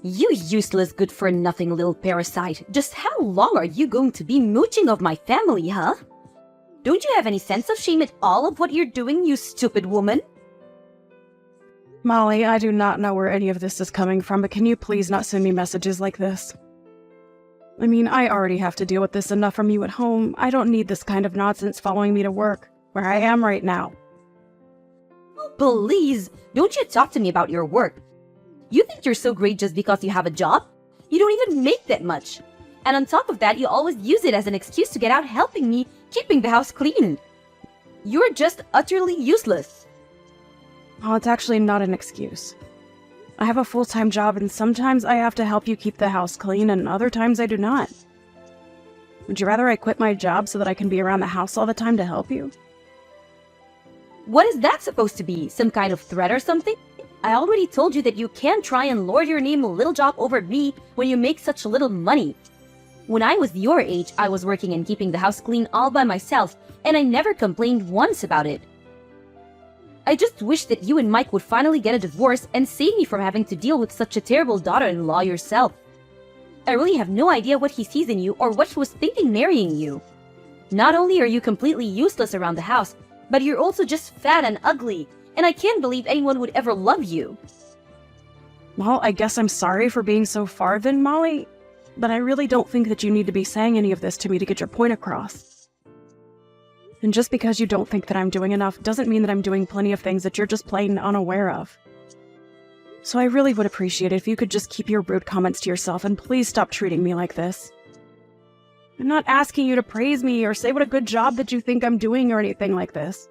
You useless good-for-nothing little parasite. Just how long are you going to be mooching of my family, huh? Don't you have any sense of shame at all of what you're doing, you stupid woman? Molly, I do not know where any of this is coming from, but can you please not send me messages like this? I mean, I already have to deal with this enough from you at home. I don't need this kind of nonsense following me to work, where I am right now. Oh, please, don't you talk to me about your work. You think you're so great just because you have a job? You don't even make that much. And on top of that, you always use it as an excuse to get out helping me keeping the house clean. You're just utterly useless. Oh, it's actually not an excuse. I have a full-time job and sometimes I have to help you keep the house clean and other times I do not. Would you rather I quit my job so that I can be around the house all the time to help you? What is that supposed to be? Some kind of threat or something? I already told you that you can't try and lord your name a little job over me when you make such little money. When I was your age, I was working and keeping the house clean all by myself, and I never complained once about it. I just wish that you and Mike would finally get a divorce and save me from having to deal with such a terrible daughter-in-law yourself. I really have no idea what he sees in you or what he was thinking marrying you. Not only are you completely useless around the house, but you're also just fat and ugly, and I can't believe anyone would ever love you. Well, I guess I'm sorry for being so far then, Molly, but I really don't think that you need to be saying any of this to me to get your point across. And just because you don't think that I'm doing enough doesn't mean that I'm doing plenty of things that you're just plain unaware of. So I really would appreciate it if you could just keep your rude comments to yourself and please stop treating me like this. I'm not asking you to praise me or say what a good job that you think I'm doing or anything like this.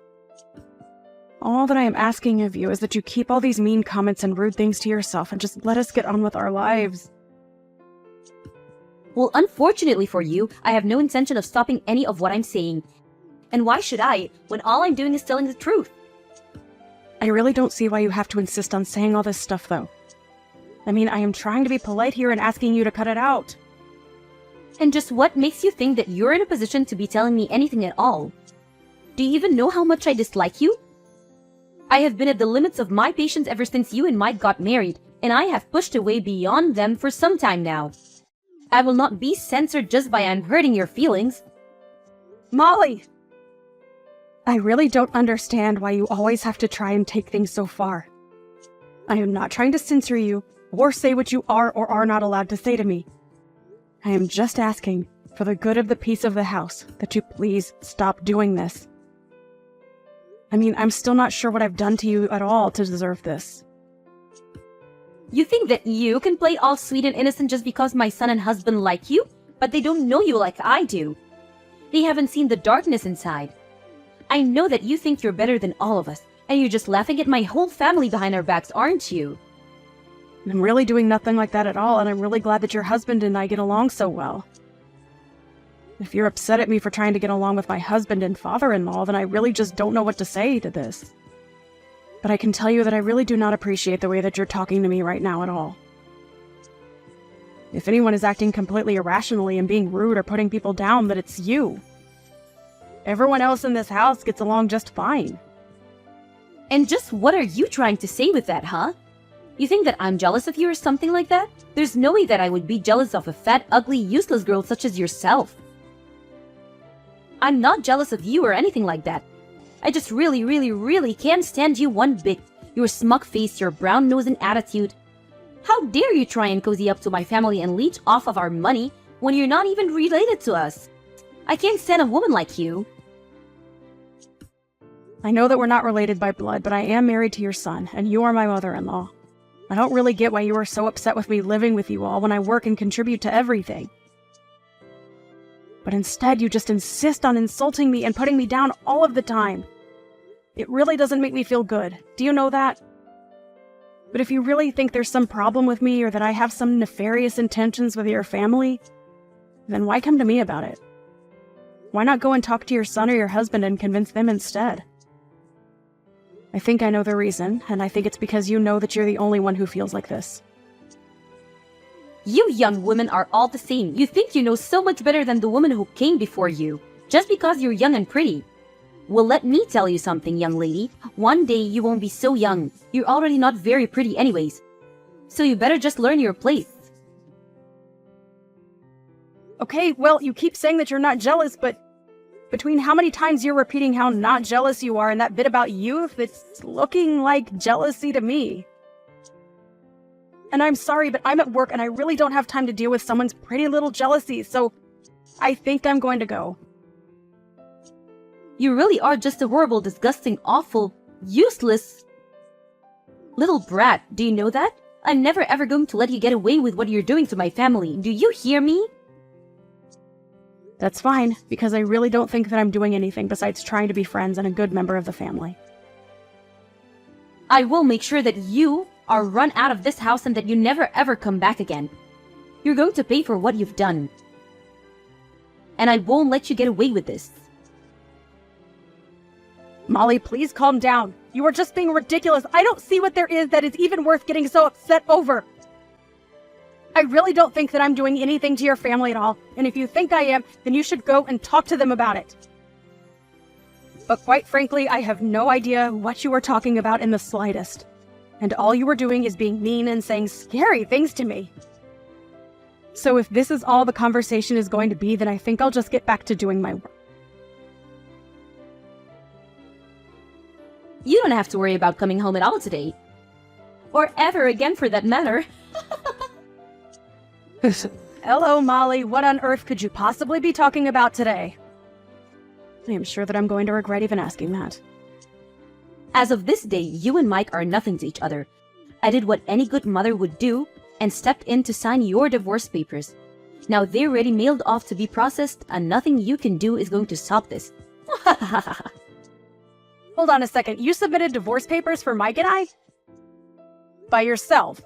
All that I am asking of you is that you keep all these mean comments and rude things to yourself and just let us get on with our lives. Well, unfortunately for you, I have no intention of stopping any of what I'm saying. And why should I, when all I'm doing is telling the truth? I really don't see why you have to insist on saying all this stuff, though. I mean, I am trying to be polite here and asking you to cut it out. And just what makes you think that you're in a position to be telling me anything at all? Do you even know how much I dislike you? I have been at the limits of my patience ever since you and Mike got married, and I have pushed away beyond them for some time now. I will not be censored just by I'm hurting your feelings. Molly! I really don't understand why you always have to try and take things so far. I am not trying to censor you, or say what you are or are not allowed to say to me. I am just asking, for the good of the peace of the house, that you please stop doing this. I mean, I'm still not sure what I've done to you at all to deserve this. You think that you can play all sweet and innocent just because my son and husband like you, but they don't know you like I do. They haven't seen the darkness inside. I know that you think you're better than all of us, and you're just laughing at my whole family behind our backs, aren't you? I'm really doing nothing like that at all, and I'm really glad that your husband and I get along so well. If you're upset at me for trying to get along with my husband and father-in-law, then I really just don't know what to say to this. But I can tell you that I really do not appreciate the way that you're talking to me right now at all. If anyone is acting completely irrationally and being rude or putting people down, then it's you. Everyone else in this house gets along just fine. And just what are you trying to say with that, huh? You think that I'm jealous of you or something like that? There's no way that I would be jealous of a fat, ugly, useless girl such as yourself. I'm not jealous of you or anything like that. I just really can't stand you one bit. Your smug face, your brown nose and attitude. How dare you try and cozy up to my family and leech off of our money when you're not even related to us? I can't stand a woman like you. I know that we're not related by blood, but I am married to your son, and you are my mother-in-law. I don't really get why you are so upset with me living with you all when I work and contribute to everything. But instead, you just insist on insulting me and putting me down all of the time. It really doesn't make me feel good. Do you know that? But if you really think there's some problem with me or that I have some nefarious intentions with your family, then why come to me about it? Why not go and talk to your son or your husband and convince them instead? I think I know the reason, and I think it's because you know that you're the only one who feels like this. You young women are all the same. You think you know so much better than the woman who came before you, just because you're young and pretty. Well, let me tell you something, young lady. One day you won't be so young. You're already not very pretty anyways. So you better just learn your place. Okay, well, you keep saying that you're not jealous, but between how many times you're repeating how not jealous you are and that bit about youth, it's looking like jealousy to me. And I'm sorry, but I'm at work and I really don't have time to deal with someone's pretty little jealousy, so I think I'm going to go. You really are just a horrible, disgusting, awful, useless little brat. Do you know that? I'm never ever going to let you get away with what you're doing to my family. Do you hear me? That's fine, because I really don't think that I'm doing anything besides trying to be friends and a good member of the family. I will make sure that you are run out of this house and that you never ever come back again. You're going to pay for what you've done. And I won't let you get away with this. Molly, please calm down. You are just being ridiculous. I don't see what there is that is even worth getting so upset over. I really don't think that I'm doing anything to your family at all, and if you think I am, then you should go and talk to them about it. But quite frankly, I have no idea what you are talking about in the slightest. And all you are doing is being mean and saying scary things to me. So if this is all the conversation is going to be, then I think I'll just get back to doing my work. You don't have to worry about coming home at all today. Or ever again for that matter. Hello, Molly. What on earth could you possibly be talking about today? I am sure that I'm going to regret even asking that. As of this day, you and Mike are nothing to each other. I did what any good mother would do and stepped in to sign your divorce papers. Now they're already mailed off to be processed, and nothing you can do is going to stop this. Hold on a second. You submitted divorce papers for Mike and I? By yourself?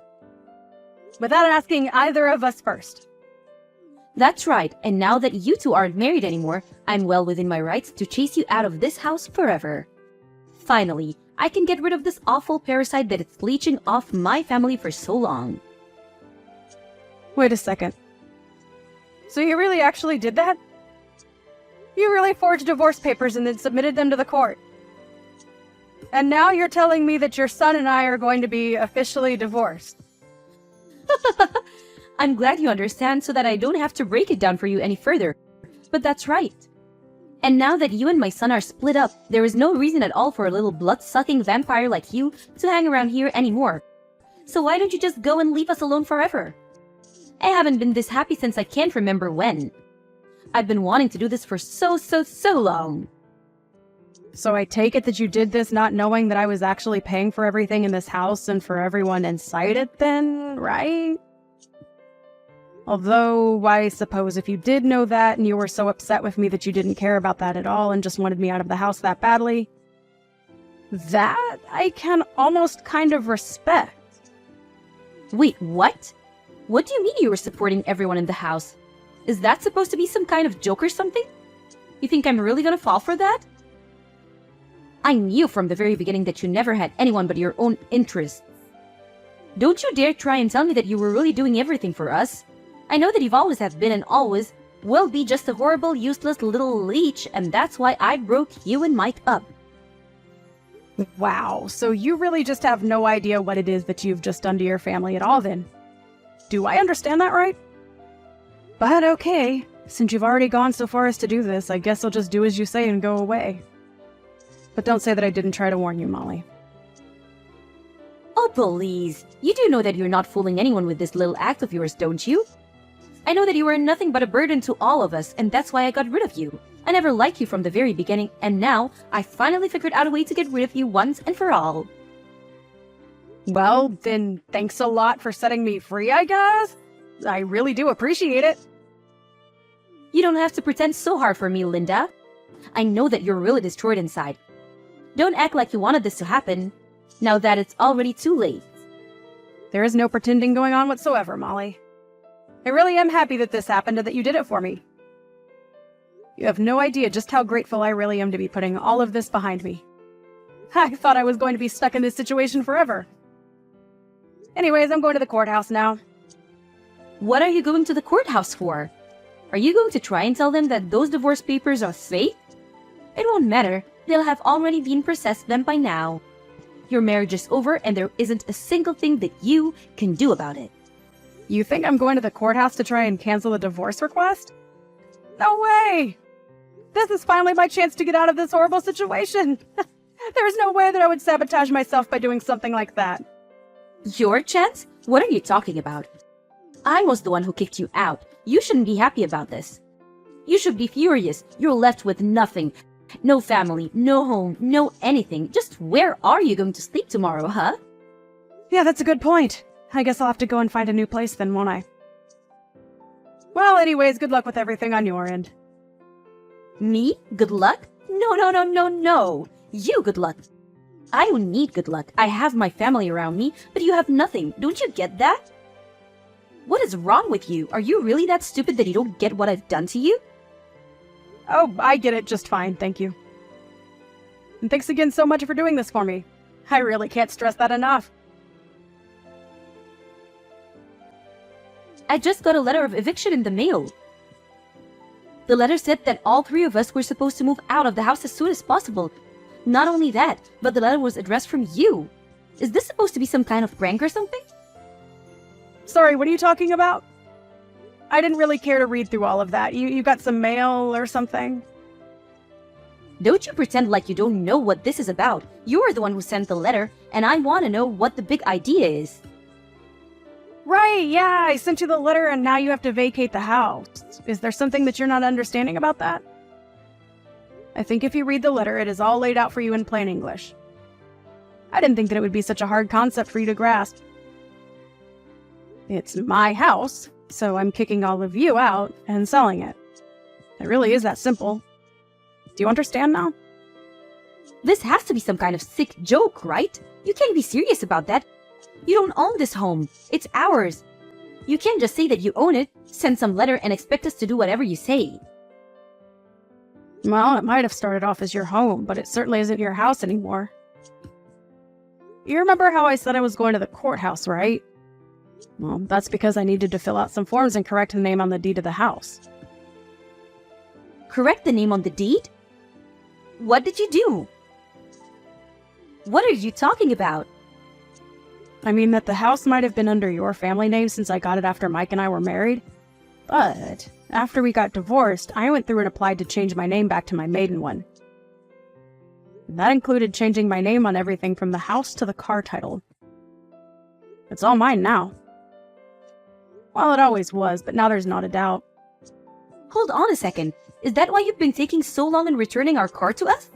Without asking either of us first? That's right, and now that you two aren't married anymore, I'm well within my rights to chase you out of this house forever. Finally, I can get rid of this awful parasite that is leeching off my family for so long. Wait a second. So you really actually did that? You really forged divorce papers and then submitted them to the court? And now you're telling me that your son and I are going to be officially divorced? I'm glad you understand so that I don't have to break it down for you any further. But that's right. And now that you and my son are split up, there is no reason at all for a little blood-sucking vampire like you to hang around here anymore. So why don't you just go and leave us alone forever? I haven't been this happy since I can't remember when. I've been wanting to do this for so long. So I take it that you did this not knowing that I was actually paying for everything in this house and for everyone inside it then, right? Although, I suppose if you did know that and you were so upset with me that you didn't care about that at all and just wanted me out of the house that badly, that I can almost kind of respect. Wait, what? What do you mean you were supporting everyone in the house? Is that supposed to be some kind of joke or something? You think I'm really gonna fall for that? I knew from the very beginning that you never had anyone but your own interests. Don't you dare try and tell me that you were really doing everything for us. I know that you've always have been and always will be just a horrible, useless little leech, and that's why I broke you and Mike up. Wow, so you really just have no idea what it is that you've just done to your family at all then. Do I understand that right? But okay, since you've already gone so far as to do this, I guess I'll just do as you say and go away. But don't say that I didn't try to warn you, Molly. Oh, please. You do know that you're not fooling anyone with this little act of yours, don't you? I know that you were nothing but a burden to all of us, and that's why I got rid of you. I never liked you from the very beginning, and now I finally figured out a way to get rid of you once and for all. Well, then thanks a lot for setting me free, I guess. I really do appreciate it. You don't have to pretend so hard for me, Linda. I know that you're really destroyed inside. Don't act like you wanted this to happen, now that it's already too late. There is no pretending going on whatsoever, Molly. I really am happy that this happened and that you did it for me. You have no idea just how grateful I really am to be putting all of this behind me. I thought I was going to be stuck in this situation forever. Anyways, I'm going to the courthouse now. What are you going to the courthouse for? Are you going to try and tell them that those divorce papers are fake? It won't matter. They'll have already been processed them by now. Your marriage is over and there isn't a single thing that you can do about it. You think I'm going to the courthouse to try and cancel the divorce request? No way! This is finally my chance to get out of this horrible situation. There's no way that I would sabotage myself by doing something like that. Your chance? What are you talking about? I was the one who kicked you out. You shouldn't be happy about this. You should be furious. You're left with nothing. No family, no home, no anything. Just where are you going to sleep tomorrow, huh? Yeah, that's a good point. I guess I'll have to go and find a new place then, won't I? Well, anyways, good luck with everything on your end. Me? Good luck? No. You good luck. I don't need good luck. I have my family around me, but you have nothing. Don't you get that? What is wrong with you? Are you really that stupid that you don't get what I've done to you? Oh, I get it just fine, thank you. And thanks again so much for doing this for me. I really can't stress that enough. I just got a letter of eviction in the mail. The letter said that all three of us were supposed to move out of the house as soon as possible. Not only that, but the letter was addressed from you. Is this supposed to be some kind of prank or something? Sorry, what are you talking about? I didn't really care to read through all of that. You got some mail or something? Don't you pretend like you don't know what this is about. You're the one who sent the letter, and I want to know what the big idea is. Right, yeah, I sent you the letter and now you have to vacate the house. Is there something that you're not understanding about that? I think if you read the letter, it is all laid out for you in plain English. I didn't think that it would be such a hard concept for you to grasp. It's my house, so I'm kicking all of you out and selling it. It really is that simple. Do you understand now? This has to be some kind of sick joke, right? You can't be serious about that. You don't own this home. It's ours. You can't just say that you own it, send some letter, and expect us to do whatever you say. Well, it might have started off as your home, but it certainly isn't your house anymore. You remember how I said I was going to the courthouse, right? Well, that's because I needed to fill out some forms and correct the name on the deed of the house. Correct the name on the deed? What did you do? What are you talking about? I mean that the house might have been under your family name since I got it after Mike and I were married. But after we got divorced, I went through and applied to change my name back to my maiden one. That included changing my name on everything from the house to the car title. It's all mine now. Well, it always was, but now there's not a doubt. Hold on a second. Is that why you've been taking so long in returning our car to us?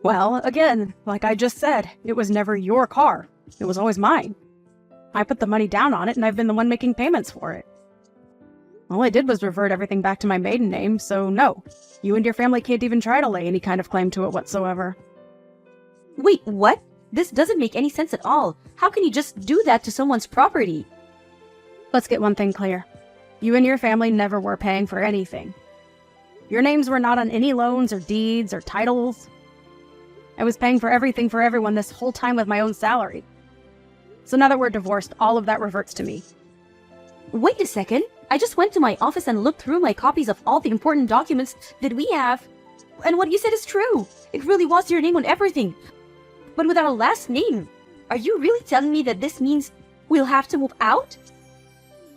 Well, again, like I just said, it was never your car. It was always mine. I put the money down on it, and I've been the one making payments for it. All I did was revert everything back to my maiden name, so no, you and your family can't even try to lay any kind of claim to it whatsoever. Wait, what? This doesn't make any sense at all. How can you just do that to someone's property? Let's get one thing clear. You and your family never were paying for anything. Your names were not on any loans or deeds or titles. I was paying for everything for everyone this whole time with my own salary. So now that we're divorced, all of that reverts to me. Wait a second. I just went to my office and looked through my copies of all the important documents that we have. And what you said is true. It really was your name on everything. But with our last name. Are you really telling me that this means we'll have to move out?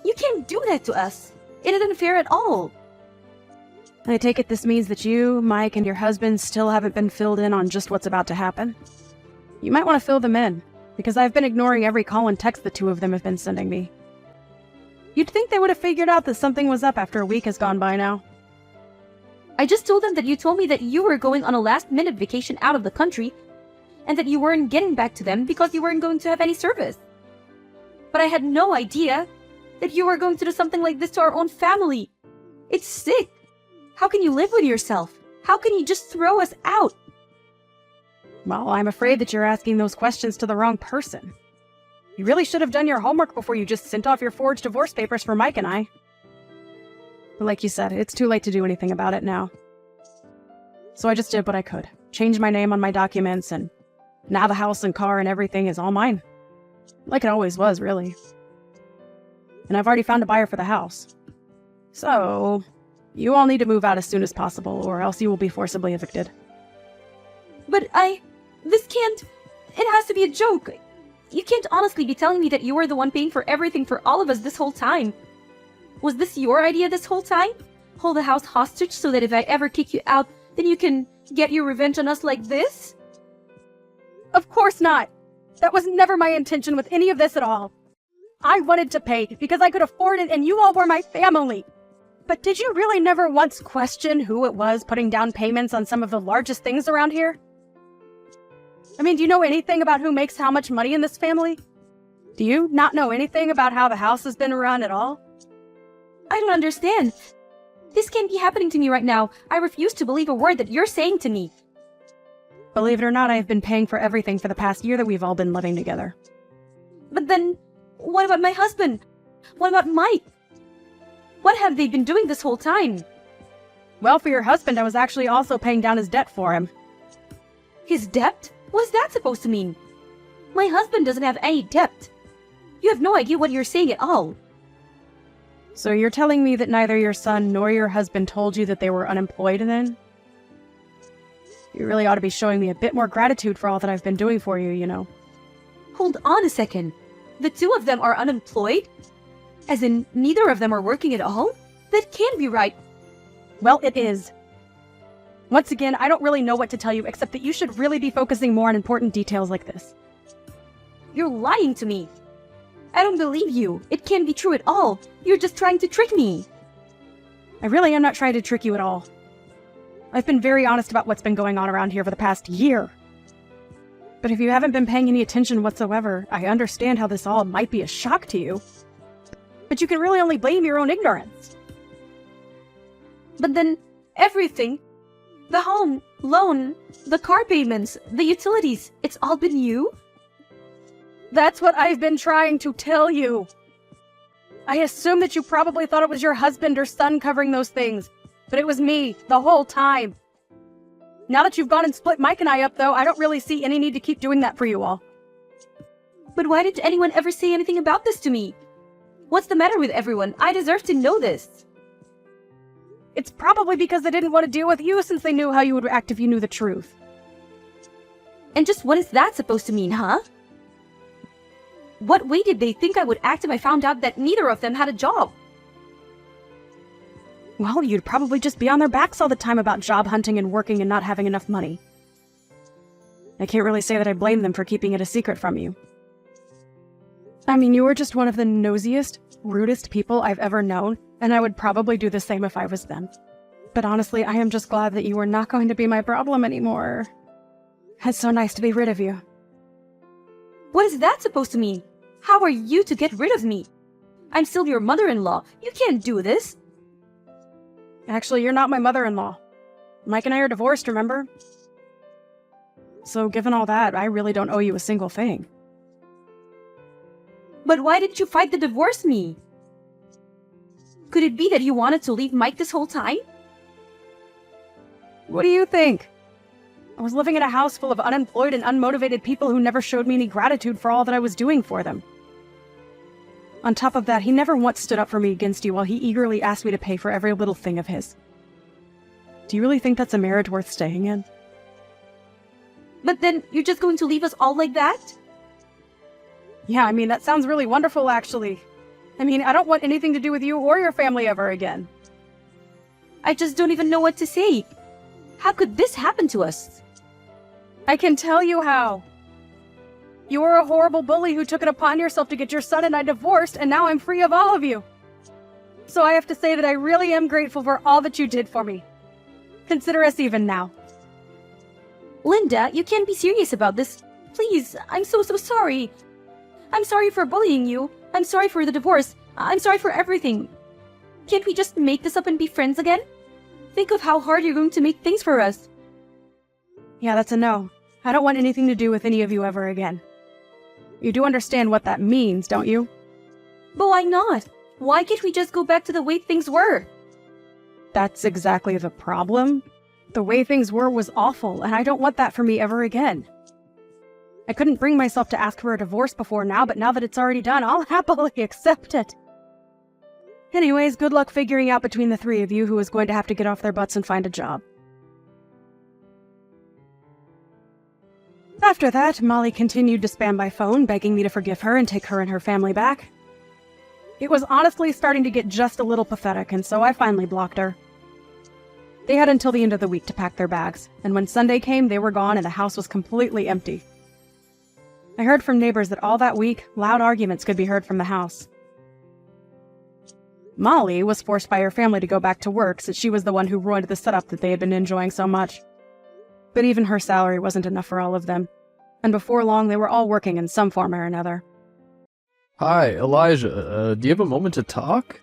You can't do that to us. It isn't fair at all. I take it this means that you, Mike, and your husband still haven't been filled in on just what's about to happen. You might want to fill them in, because I've been ignoring every call and text the two of them have been sending me. You'd think they would have figured out that something was up after a week has gone by now. I just told them that you told me that you were going on a last-minute vacation out of the country, and that you weren't getting back to them because you weren't going to have any service. But I had no idea that you were going to do something like this to our own family. It's sick. How can you live with yourself? How can you just throw us out? Well, I'm afraid that you're asking those questions to the wrong person. You really should have done your homework before you just sent off your forged divorce papers for Mike and I. But like you said, it's too late to do anything about it now. So I just did what I could. Changed my name on my documents, and now the house and car and everything is all mine. Like it always was, really. And I've already found a buyer for the house. So you all need to move out as soon as possible, or else you will be forcibly evicted. But this can't... It has to be a joke. You can't honestly be telling me that you were the one paying for everything for all of us this whole time. Was this your idea this whole time? Hold the house hostage so that if I ever kick you out, then you can get your revenge on us like this? Of course not. That was never my intention with any of this at all. I wanted to pay because I could afford it and you all were my family. But did you really never once question who it was putting down payments on some of the largest things around here? I mean, do you know anything about who makes how much money in this family? Do you not know anything about how the house has been run at all? I don't understand. This can't be happening to me right now. I refuse to believe a word that you're saying to me. Believe it or not, I have been paying for everything for the past year that we've all been living together. But then, what about my husband? What about Mike? What have they been doing this whole time? Well, for your husband, I was actually also paying down his debt for him. His debt? What's that supposed to mean? My husband doesn't have any debt. You have no idea what you're saying at all. So you're telling me that neither your son nor your husband told you that they were unemployed then? You really ought to be showing me a bit more gratitude for all that I've been doing for you, you know. Hold on a second. The two of them are unemployed? As in, neither of them are working at all? That can't be right. Well, it is. Once again, I don't really know what to tell you except that you should really be focusing more on important details like this. You're lying to me. I don't believe you. It can't be true at all. You're just trying to trick me. I really am not trying to trick you at all. I've been very honest about what's been going on around here for the past year. But if you haven't been paying any attention whatsoever, I understand how this all might be a shock to you. But you can really only blame your own ignorance. But then, everything, the home, loan, the car payments, the utilities, it's all been you? That's what I've been trying to tell you. I assume that you probably thought it was your husband or son covering those things, but it was me the whole time. Now that you've gone and split Mike and I up, though, I don't really see any need to keep doing that for you all. But why didn't anyone ever say anything about this to me? What's the matter with everyone? I deserve to know this. It's probably because they didn't want to deal with you since they knew how you would act if you knew the truth. And just what is that supposed to mean, huh? What way did they think I would act if I found out that neither of them had a job? Well, you'd probably just be on their backs all the time about job hunting and working and not having enough money. I can't really say that I blame them for keeping it a secret from you. I mean, you were just one of the nosiest, rudest people I've ever known, and I would probably do the same if I was them. But honestly, I am just glad that you are not going to be my problem anymore. It's so nice to be rid of you. What is that supposed to mean? How are you to get rid of me? I'm still your mother-in-law. You can't do this. Actually, you're not my mother-in-law. Mike and I are divorced, remember? So given all that, I really don't owe you a single thing. But why didn't you fight to divorce me? Could it be that you wanted to leave Mike this whole time? What do you think? I was living in a house full of unemployed and unmotivated people who never showed me any gratitude for all that I was doing for them. On top of that, he never once stood up for me against you while he eagerly asked me to pay for every little thing of his. Do you really think that's a marriage worth staying in? But then, you're just going to leave us all like that? Yeah, I mean, that sounds really wonderful, actually. I mean, I don't want anything to do with you or your family ever again. I just don't even know what to say. How could this happen to us? I can tell you how. You were a horrible bully who took it upon yourself to get your son and I divorced, and now I'm free of all of you. So I have to say that I really am grateful for all that you did for me. Consider us even now. Linda, you can't be serious about this. Please, I'm so sorry. I'm sorry for bullying you. I'm sorry for the divorce. I'm sorry for everything. Can't we just make this up and be friends again? Think of how hard you're going to make things for us. Yeah, that's a no. I don't want anything to do with any of you ever again. You do understand what that means, don't you? But why not? Why can't we just go back to the way things were? That's exactly the problem. The way things were was awful, and I don't want that for me ever again. I couldn't bring myself to ask for a divorce before now, but now that it's already done, I'll happily accept it. Anyways, good luck figuring out between the three of you who is going to have to get off their butts and find a job. After that, Molly continued to spam by phone, begging me to forgive her and take her and her family back. It was honestly starting to get just a little pathetic, and so I finally blocked her. They had until the end of the week to pack their bags, and when Sunday came, they were gone and the house was completely empty. I heard from neighbors that all that week, loud arguments could be heard from the house. Molly was forced by her family to go back to work since she was the one who ruined the setup that they had been enjoying so much. But even her salary wasn't enough for all of them, and before long they were all working in some form or another. Hi, Elijah. Do you have a moment to talk?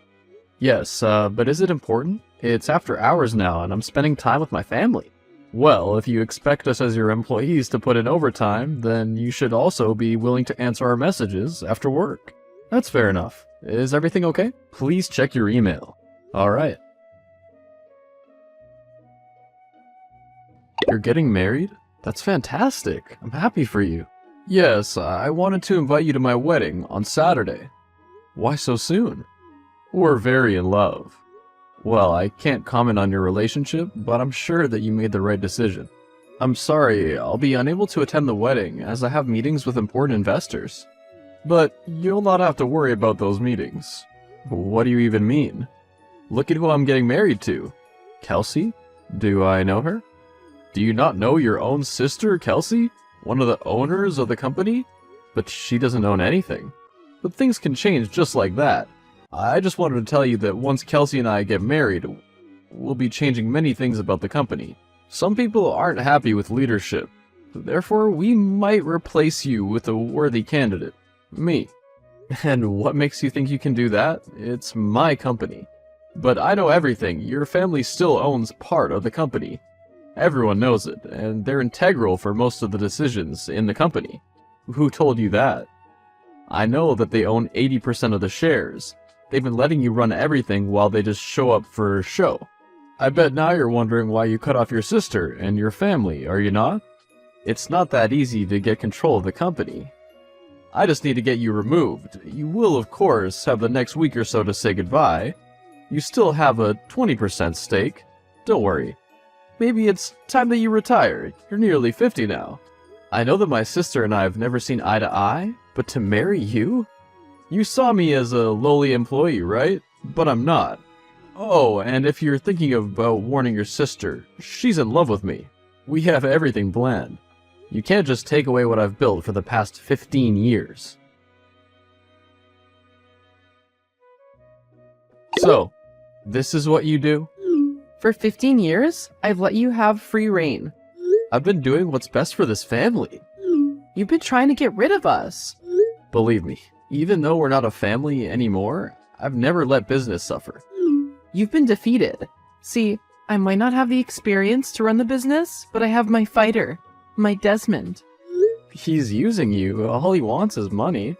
Yes, but is it important? It's after hours now, and I'm spending time with my family. Well, if you expect us as your employees to put in overtime, then you should also be willing to answer our messages after work. That's fair enough. Is everything okay? Please check your email. Alright. You're getting married? That's fantastic. I'm happy for you. Yes, I wanted to invite you to my wedding on Saturday. Why so soon? We're very in love. Well, I can't comment on your relationship, but I'm sure that you made the right decision. I'm sorry, I'll be unable to attend the wedding as I have meetings with important investors. But you'll not have to worry about those meetings. What do you even mean? Look at who I'm getting married to. Kelsey? Do I know her? Do you not know your own sister, Kelsey? One of the owners of the company? But she doesn't own anything. But things can change just like that. I just wanted to tell you that once Kelsey and I get married, we'll be changing many things about the company. Some people aren't happy with leadership. Therefore, we might replace you with a worthy candidate. Me. And what makes you think you can do that? It's my company. But I know everything. Your family still owns part of the company. Everyone knows it, and they're integral for most of the decisions in the company. Who told you that? I know that they own 80% of the shares. They've been letting you run everything while they just show up for show. I bet now you're wondering why you cut off your sister and your family, are you not? It's not that easy to get control of the company. I just need to get you removed. You will, of course, have the next week or so to say goodbye. You still have a 20% stake. Don't worry. Maybe it's time that you retire. You're nearly 50 now. I know that my sister and I have never seen eye to eye, but to marry you? You saw me as a lowly employee, right? But I'm not. Oh, and if you're thinking about warning your sister, she's in love with me. We have everything planned. You can't just take away what I've built for the past 15 years. So, this is what you do? For 15 years, I've let you have free reign. I've been doing what's best for this family. You've been trying to get rid of us. Believe me, even though we're not a family anymore, I've never let business suffer. You've been defeated. See, I might not have the experience to run the business, but I have my fighter, my Desmond. He's using you. All he wants is money.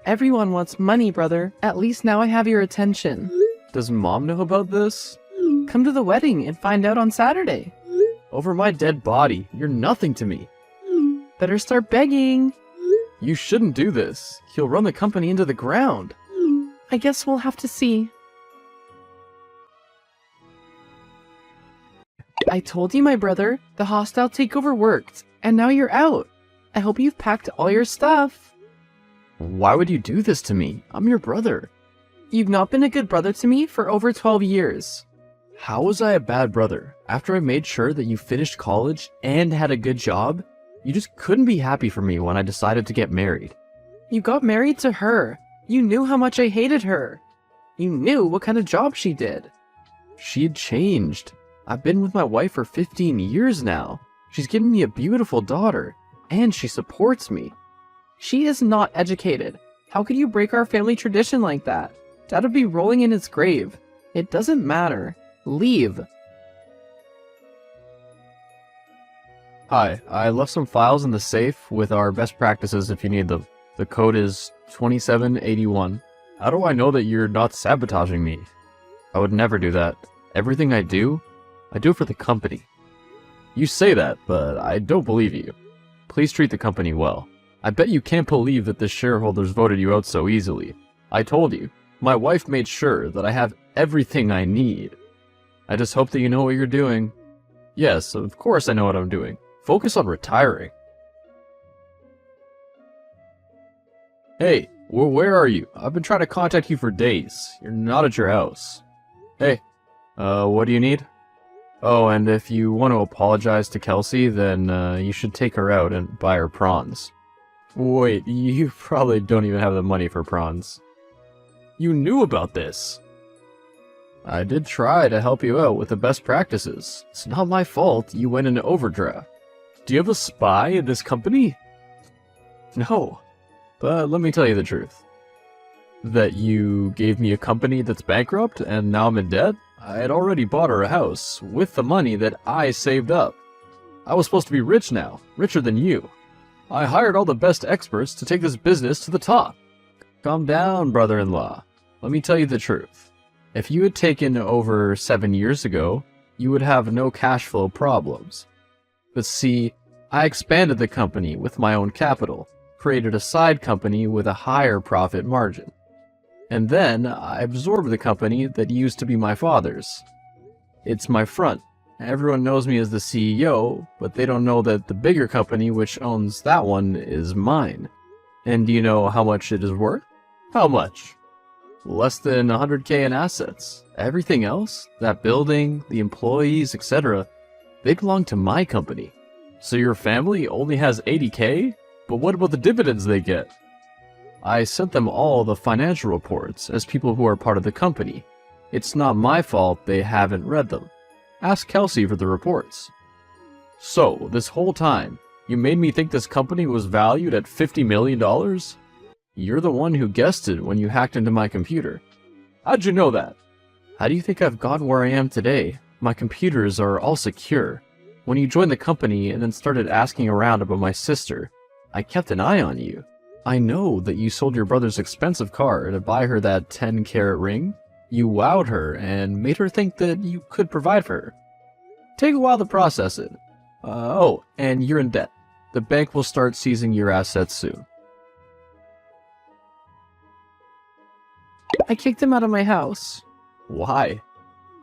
Everyone wants money, brother. At least now I have your attention. Does Mom know about this? Come to the wedding and find out on Saturday. Over my dead body, you're nothing to me. Better start begging. You shouldn't do this. He'll run the company into the ground. I guess we'll have to see. I told you, my brother, the hostile takeover worked, and now you're out. I hope you've packed all your stuff. Why would you do this to me? I'm your brother. You've not been a good brother to me for over 12 years. How was I a bad brother? After I made sure that you finished college and had a good job, you just couldn't be happy for me when I decided to get married. You got married to her. You knew how much I hated her. You knew what kind of job she did. She'd changed. I've been with my wife for 15 years now. She's given me a beautiful daughter, and she supports me. She is not educated. How could you break our family tradition like that? Dad would be rolling in his grave. It doesn't matter. Leave. Hi, I left some files in the safe with our best practices if you need them. The code is 2781. How do I know that you're not sabotaging me? I would never do that. Everything I do for the company. You say that, but I don't believe you. Please treat the company well. I bet you can't believe that the shareholders voted you out so easily. I told you, my wife made sure that I have everything I need. I just hope that you know what you're doing. Yes, of course I know what I'm doing. Focus on retiring. Hey, where are you? I've been trying to contact you for days. You're not at your house. Hey, what do you need? Oh, and if you want to apologize to Kelsey, then you should take her out and buy her prawns. Wait, you probably don't even have the money for prawns. You knew about this. I did try to help you out with the best practices. It's not my fault you went into overdraft. Do you have a spy in this company? No. But let me tell you the truth. That you gave me a company that's bankrupt and now I'm in debt? I had already bought her a house with the money that I saved up. I was supposed to be rich now, richer than you. I hired all the best experts to take this business to the top. Calm down, brother-in-law. Let me tell you the truth. If you had taken over 7 years ago, you would have no cash flow problems. But see, I expanded the company with my own capital, created a side company with a higher profit margin. And then I absorbed the company that used to be my father's. It's my front. Everyone knows me as the CEO, but they don't know that the bigger company which owns that one is mine. And do you know how much it is worth? How much? Less than 100K in assets. Everything else, that building, the employees, etc., they belong to my company. So your family only has 80K? But what about the dividends they get? I sent them all the financial reports as people who are part of the company. It's not my fault they haven't read them. Ask Kelsey for the reports. So, this whole time, you made me think this company was valued at $50 million? You're the one who guessed it when you hacked into my computer. How'd you know that? How do you think I've gotten where I am today? My computers are all secure. When you joined the company and then started asking around about my sister, I kept an eye on you. I know that you sold your brother's expensive car to buy her that 10-carat ring. You wowed her and made her think that you could provide for her. Take a while to process it. Oh, and you're in debt. The bank will start seizing your assets soon. I kicked him out of my house. Why?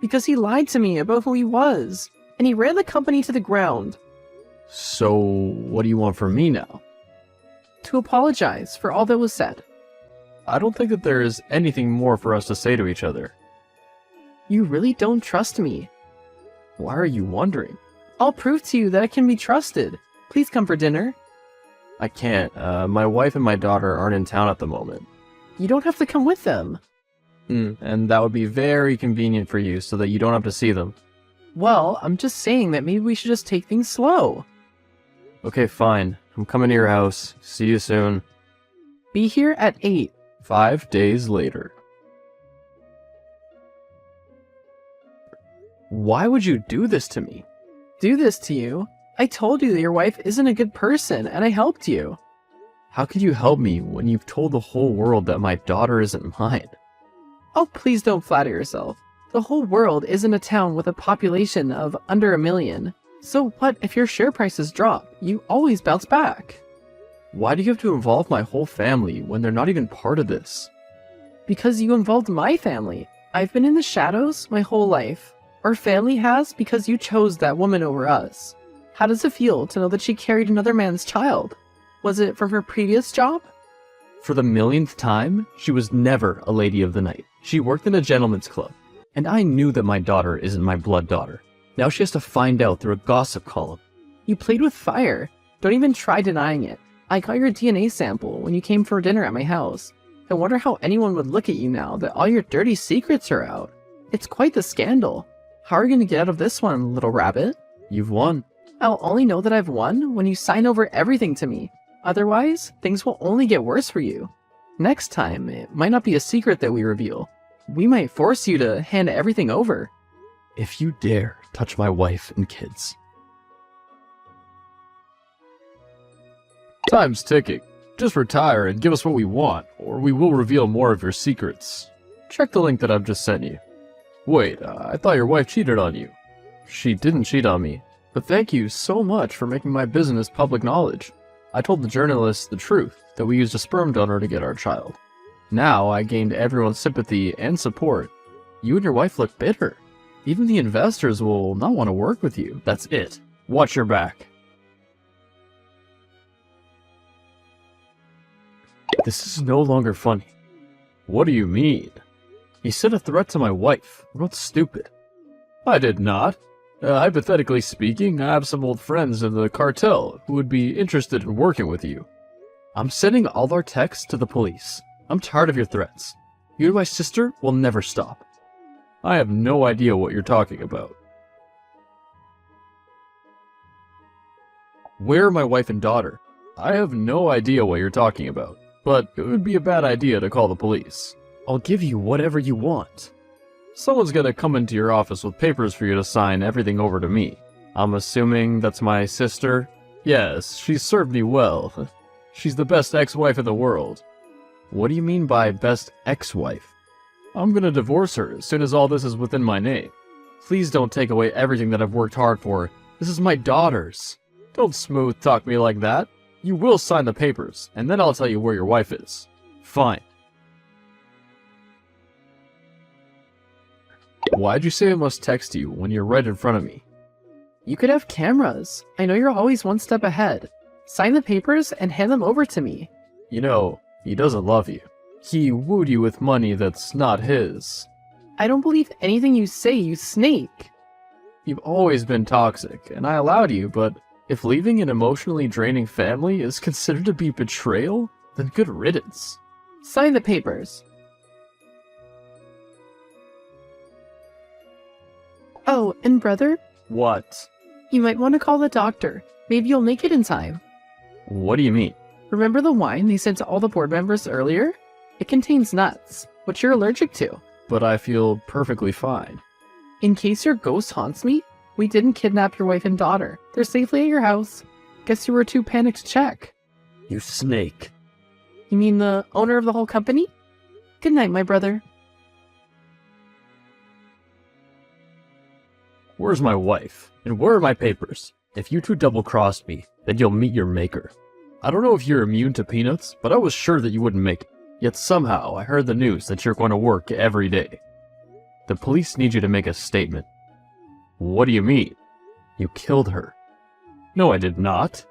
Because he lied to me about who he was, and he ran the company to the ground. So, what do you want from me now? To apologize for all that was said. I don't think that there is anything more for us to say to each other. You really don't trust me. Why are you wondering? I'll prove to you that I can be trusted. Please come for dinner. I can't. My wife and my daughter aren't in town at the moment. You don't have to come with them. And that would be very convenient for you so that you don't have to see them. Well, I'm just saying that maybe we should just take things slow. Okay, fine. I'm coming to your house. See you soon. Be here at 8. 5 days later. Why would you do this to me? Do this to you? I told you that your wife isn't a good person, and I helped you. How could you help me when you've told the whole world that my daughter isn't mine? Oh, please don't flatter yourself. The whole world isn't a town with a population of under 1 million. So what if your share prices drop? You always bounce back. Why do you have to involve my whole family when they're not even part of this? Because you involved my family. I've been in the shadows my whole life. Our family has because you chose that woman over us. How does it feel to know that she carried another man's child? Was it from her previous job? For the millionth time, she was never a lady of the night. She worked in a gentleman's club. And I knew that my daughter isn't my blood daughter. Now she has to find out through a gossip column. You played with fire. Don't even try denying it. I got your DNA sample when you came for dinner at my house. I wonder how anyone would look at you now that all your dirty secrets are out. It's quite the scandal. How are you going to get out of this one, little rabbit? You've won. I'll only know that I've won when you sign over everything to me. Otherwise, things will only get worse for you. Next time, it might not be a secret that we reveal. We might force you to hand everything over. If you dare touch my wife and kids. Time's ticking. Just retire and give us what we want, or we will reveal more of your secrets. Check the link that I've just sent you. Wait, I thought your wife cheated on you. She didn't cheat on me, but thank you so much for making my business public knowledge. I told the journalists the truth, that we used a sperm donor to get our child. Now I gained everyone's sympathy and support. You and your wife look bitter. Even the investors will not want to work with you. That's it. Watch your back. This is no longer funny. What do you mean? You said a threat to my wife. What's stupid? I did not. Hypothetically speaking, I have some old friends in the cartel who would be interested in working with you. I'm sending all our texts to the police. I'm tired of your threats. You and my sister will never stop. I have no idea what you're talking about. Where are my wife and daughter? I have no idea what you're talking about, but it would be a bad idea to call the police. I'll give you whatever you want. Someone's gonna come into your office with papers for you to sign everything over to me. I'm assuming that's my sister? Yes, she's served me well. She's the best ex-wife in the world. What do you mean by best ex-wife? I'm gonna divorce her as soon as all this is within my name. Please don't take away everything that I've worked hard for. This is my daughter's. Don't smooth talk me like that. You will sign the papers, and then I'll tell you where your wife is. Fine. Why'd you say I must text you when you're right in front of me? You could have cameras. I know you're always one step ahead. Sign the papers and hand them over to me. You know, he doesn't love you. He wooed you with money that's not his. I don't believe anything you say, you snake. You've always been toxic, and I allowed you, but if leaving an emotionally draining family is considered to be betrayal, then good riddance. Sign the papers. Oh, and brother? What? You might want to call the doctor. Maybe you'll make it in time. What do you mean? Remember the wine they sent to all the board members earlier? It contains nuts, which you're allergic to. But I feel perfectly fine. In case your ghost haunts me, we didn't kidnap your wife and daughter. They're safely at your house. Guess you were too panicked to check. You snake. You mean the owner of the whole company? Good night, my brother. Where's my wife? And where are my papers? If you two double-crossed me, then you'll meet your maker. I don't know if you're immune to peanuts, but I was sure that you wouldn't make it. Yet somehow I heard the news that you're going to work every day. The police need you to make a statement. What do you mean? You killed her. No, I did not.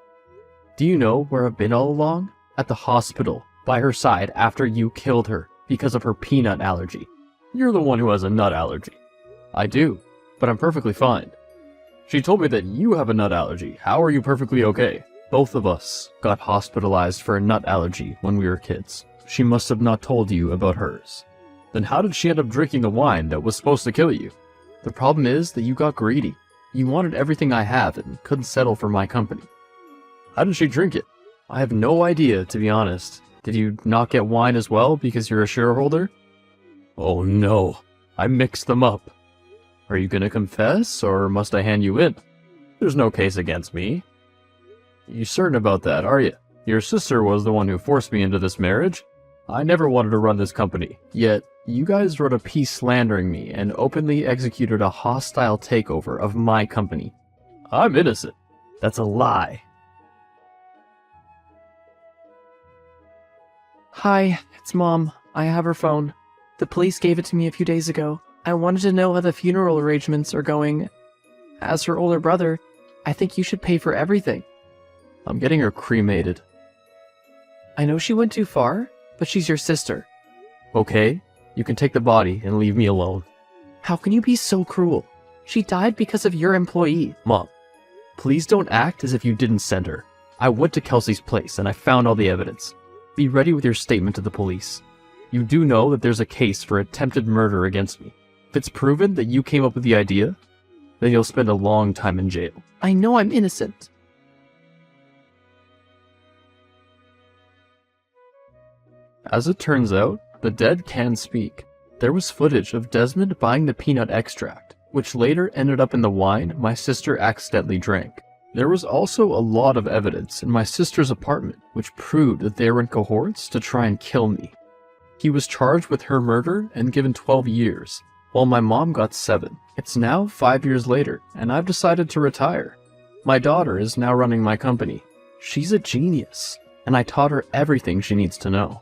Do you know where I've been all along? At the hospital, by her side after you killed her because of her peanut allergy. You're the one who has a nut allergy. I do, but I'm perfectly fine. She told me that you have a nut allergy. How are you perfectly okay? Both of us got hospitalized for a nut allergy when we were kids. She must have not told you about hers. Then how did she end up drinking the wine that was supposed to kill you? The problem is that you got greedy. You wanted everything I have and couldn't settle for my company. How did she drink it? I have no idea, to be honest. Did you not get wine as well because you're a shareholder? Oh no, I mixed them up. Are you gonna confess, or must I hand you in? There's no case against me. You certain about that, are you? Your sister was the one who forced me into this marriage. I never wanted to run this company, yet you guys wrote a piece slandering me and openly executed a hostile takeover of my company. I'm innocent. That's a lie. Hi, it's Mom. I have her phone. The police gave it to me a few days ago. I wanted to know how the funeral arrangements are going. As her older brother, I think you should pay for everything. I'm getting her cremated. I know she went too far, but she's your sister. Okay, you can take the body and leave me alone. How can you be so cruel? She died because of your employee. Mom, please don't act as if you didn't send her. I went to Kelsey's place and I found all the evidence. Be ready with your statement to the police. You do know that there's a case for attempted murder against me. If it's proven that you came up with the idea, then you'll spend a long time in jail. I know I'm innocent. As it turns out, the dead can speak. There was footage of Desmond buying the peanut extract, which later ended up in the wine my sister accidentally drank. There was also a lot of evidence in my sister's apartment, which proved that they were in cohorts to try and kill me. He was charged with her murder and given 12 years, while my mom got 7. It's now 5 years later, and I've decided to retire. My daughter is now running my company. She's a genius, and I taught her everything she needs to know.